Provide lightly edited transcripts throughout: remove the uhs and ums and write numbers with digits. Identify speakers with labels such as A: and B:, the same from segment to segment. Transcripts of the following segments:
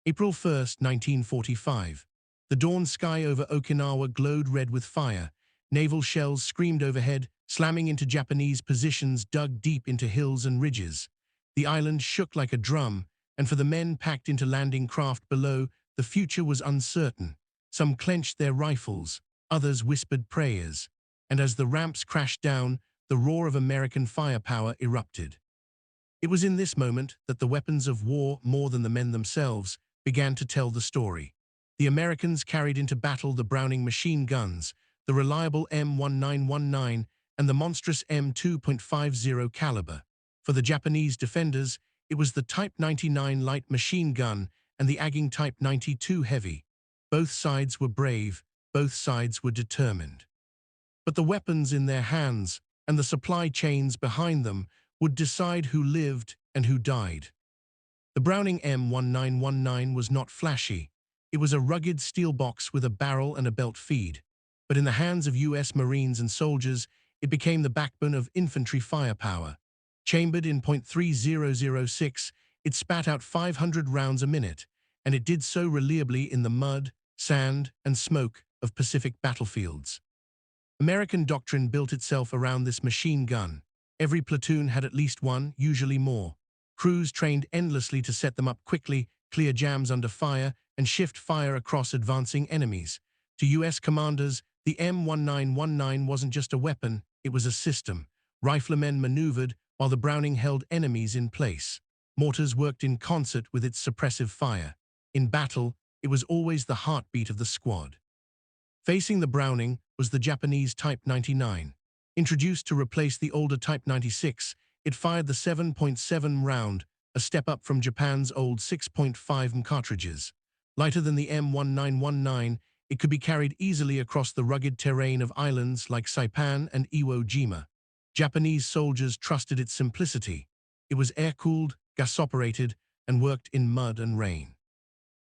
A: April 1st, 1945. The dawn sky over Okinawa glowed red with fire. Naval shells screamed overhead, slamming into Japanese positions dug deep into hills and ridges. The island shook like a drum, and for the men packed into landing craft below, the future was uncertain. Some clenched their rifles, others whispered prayers. And as the ramps crashed down, the roar of American firepower erupted. It was in this moment that the weapons of war, more than the men themselves, began to tell the story. The Americans carried into battle the Browning machine guns, the reliable M1919 and the monstrous M2.50 caliber. For the Japanese defenders, it was the Type 99 light machine gun and the Aging Type 92 heavy. Both sides were brave, both sides were determined. But the weapons in their hands and the supply chains behind them would decide who lived and who died. The Browning M1919 was not flashy. It was a rugged steel box with a barrel and a belt feed. But in the hands of U.S. Marines and soldiers, it became the backbone of infantry firepower. Chambered in .3006, it spat out 500 rounds a minute, and it did so reliably in the mud, sand, and smoke of Pacific battlefields. American doctrine built itself around this machine gun. Every platoon had at least one, usually more. Crews trained endlessly to set them up quickly, clear jams under fire, and shift fire across advancing enemies. To U.S. commanders, the M1919 wasn't just a weapon, it was a system. Riflemen maneuvered while the Browning held enemies in place. Mortars worked in concert with its suppressive fire. In battle, it was always the heartbeat of the squad. Facing the Browning was the Japanese Type 99. Introduced to replace the older Type 96, it fired the 7.7 round, a step up from Japan's old 6.5 cartridges. Lighter than the M1919, it could be carried easily across the rugged terrain of islands like Saipan and Iwo Jima. Japanese soldiers trusted its simplicity. It was air-cooled, gas-operated, and worked in mud and rain.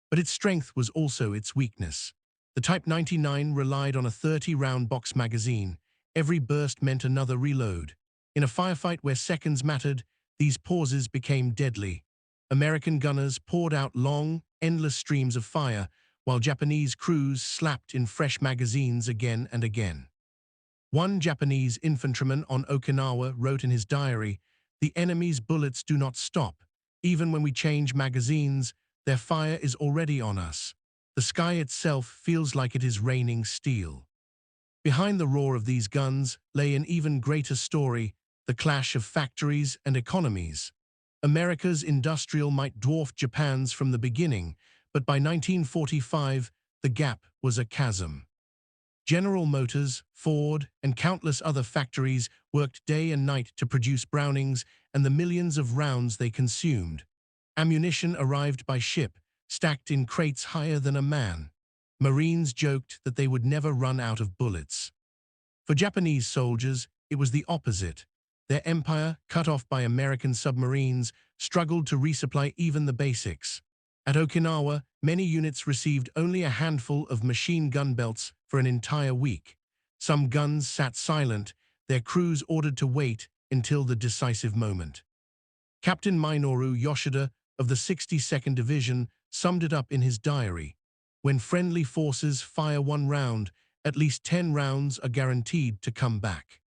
A: But its strength was also its weakness. The Type 99 relied on a 30-round box magazine. Every burst meant another reload. In a firefight where seconds mattered, these pauses became deadly. American gunners poured out long, endless streams of fire, while Japanese crews slapped in fresh magazines again and again. One Japanese infantryman on Okinawa wrote in his diary, "The enemy's bullets do not stop. Even when we change magazines, their fire is already on us. The sky itself feels like it is raining steel." Behind the roar of these guns lay an even greater story, the clash of factories and economies. America's industrial might dwarf Japan's from the beginning, but by 1945, the gap was a chasm. General Motors, Ford, and countless other factories worked day and night to produce Brownings and the millions of rounds they consumed. Ammunition arrived by ship, stacked in crates higher than a man. Marines joked that they would never run out of bullets. For Japanese soldiers, it was the opposite. Their empire, cut off by American submarines, struggled to resupply even the basics. At Okinawa, many units received only a handful of machine gun belts for an entire week. Some guns sat silent, their crews ordered to wait until the decisive moment. Captain Minoru Yoshida of the 62nd Division summed it up in his diary. "When friendly forces fire one round, at least 10 rounds are guaranteed to come back."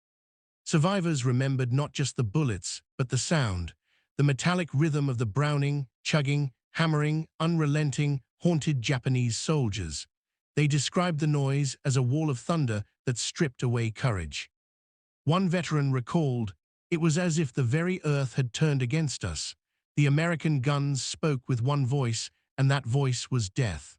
A: Survivors remembered not just the bullets, but the sound. The metallic rhythm of the Browning, chugging, hammering, unrelenting, haunted Japanese soldiers. They described the noise as a wall of thunder that stripped away courage. One veteran recalled, "It was as if the very earth had turned against us. The American guns spoke with one voice, and that voice was death."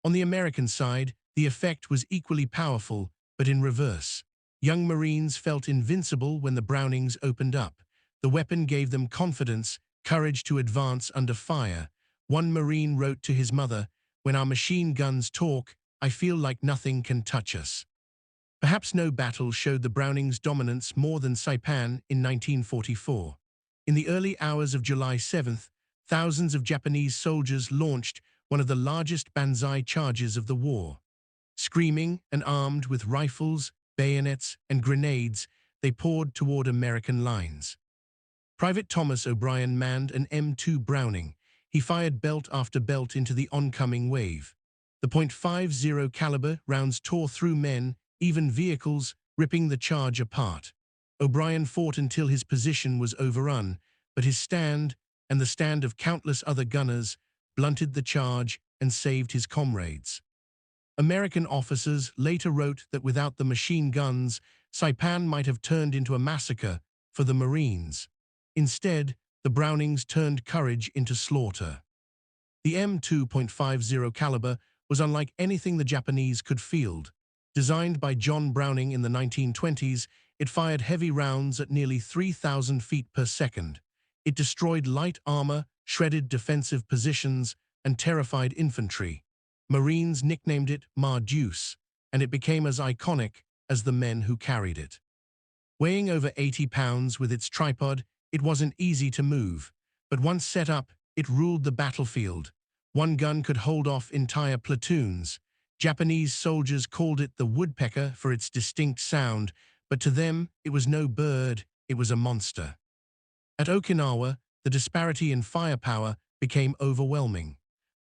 A: On the American side, the effect was equally powerful, but in reverse. Young Marines felt invincible when the Brownings opened up. The weapon gave them confidence, courage to advance under fire. One Marine wrote to his mother, "When our machine guns talk, I feel like nothing can touch us." Perhaps no battle showed the Brownings' dominance more than Saipan in 1944. In the early hours of July 7th, thousands of Japanese soldiers launched one of the largest banzai charges of the war. Screaming and armed with rifles, bayonets, and grenades, they poured toward American lines. Private Thomas O'Brien manned an M2 Browning. He fired belt after belt into the oncoming wave. The .50 caliber rounds tore through men, even vehicles, ripping the charge apart. O'Brien fought until his position was overrun, but his stand, and the stand of countless other gunners, blunted the charge and saved his comrades. American officers later wrote that without the machine guns, Saipan might have turned into a massacre for the Marines. Instead, the Brownings turned courage into slaughter. The M2.50 caliber was unlike anything the Japanese could field. Designed by John Browning in the 1920s, it fired heavy rounds at nearly 3,000 feet per second. It destroyed light armor, shredded defensive positions, and terrified infantry. Marines nicknamed it Mar-Deuce, and it became as iconic as the men who carried it. Weighing over 80 pounds with its tripod, it wasn't easy to move, but once set up, it ruled the battlefield. One gun could hold off entire platoons. Japanese soldiers called it the woodpecker for its distinct sound, but to them, it was no bird, it was a monster. At Okinawa, the disparity in firepower became overwhelming.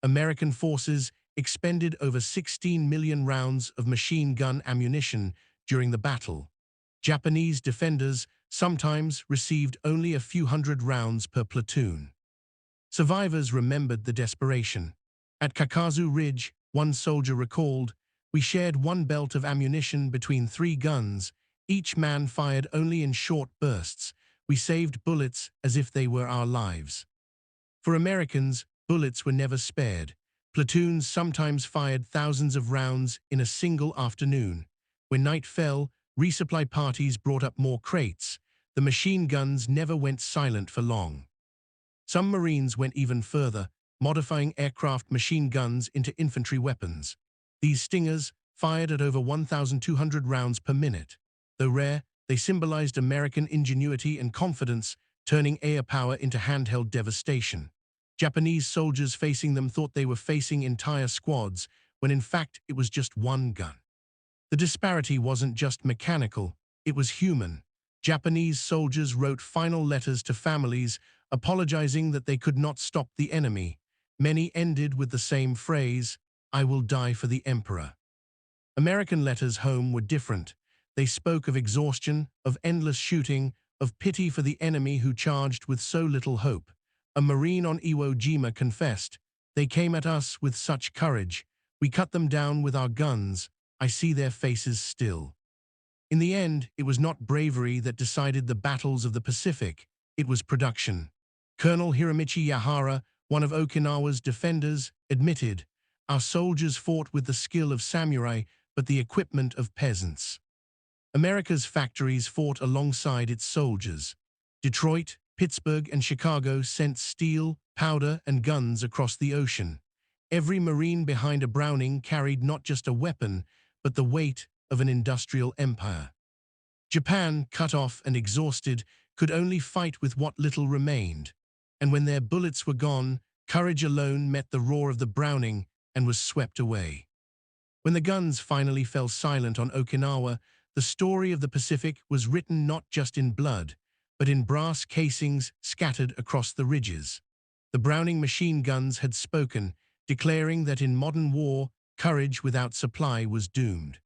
A: American forces expended over 16 million rounds of machine gun ammunition during the battle. Japanese defenders sometimes received only a few hundred rounds per platoon. Survivors remembered the desperation. At Kakazu Ridge, one soldier recalled, "We shared one belt of ammunition between 3 guns. Each man fired only in short bursts. We saved bullets as if they were our lives." For Americans, bullets were never spared. Platoons sometimes fired thousands of rounds in a single afternoon. When night fell, resupply parties brought up more crates. The machine guns never went silent for long. Some Marines went even further, modifying aircraft machine guns into infantry weapons. These Stingers fired at over 1,200 rounds per minute. Though rare, they symbolized American ingenuity and confidence, turning air power into handheld devastation. Japanese soldiers facing them thought they were facing entire squads, when in fact it was just one gun. The disparity wasn't just mechanical, it was human. Japanese soldiers wrote final letters to families, apologizing that they could not stop the enemy. Many ended with the same phrase, "I will die for the Emperor." American letters home were different. They spoke of exhaustion, of endless shooting, of pity for the enemy who charged with so little hope. A Marine on Iwo Jima confessed, "They came at us with such courage. We cut them down with our guns. I see their faces still." In the end, it was not bravery that decided the battles of the Pacific. It was production. Colonel Hiromichi Yahara, one of Okinawa's defenders, admitted, "Our soldiers fought with the skill of samurai, but the equipment of peasants." America's factories fought alongside its soldiers. Detroit, Pittsburgh, and Chicago sent steel, powder, and guns across the ocean. Every Marine behind a Browning carried not just a weapon, but the weight of an industrial empire. Japan, cut off and exhausted, could only fight with what little remained. And when their bullets were gone, courage alone met the roar of the Browning and was swept away. When the guns finally fell silent on Okinawa, the story of the Pacific was written not just in blood, but in brass casings scattered across the ridges. The Browning machine guns had spoken, declaring that in modern war, courage without supply was doomed.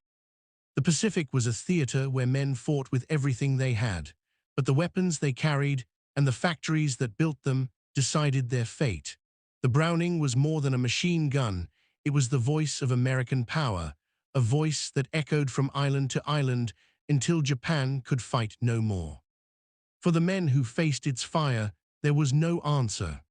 A: The Pacific was a theater where men fought with everything they had, but the weapons they carried and the factories that built them decided their fate. The Browning was more than a machine gun, it was the voice of American power, a voice that echoed from island to island until Japan could fight no more. For the men who faced its fire, there was no answer.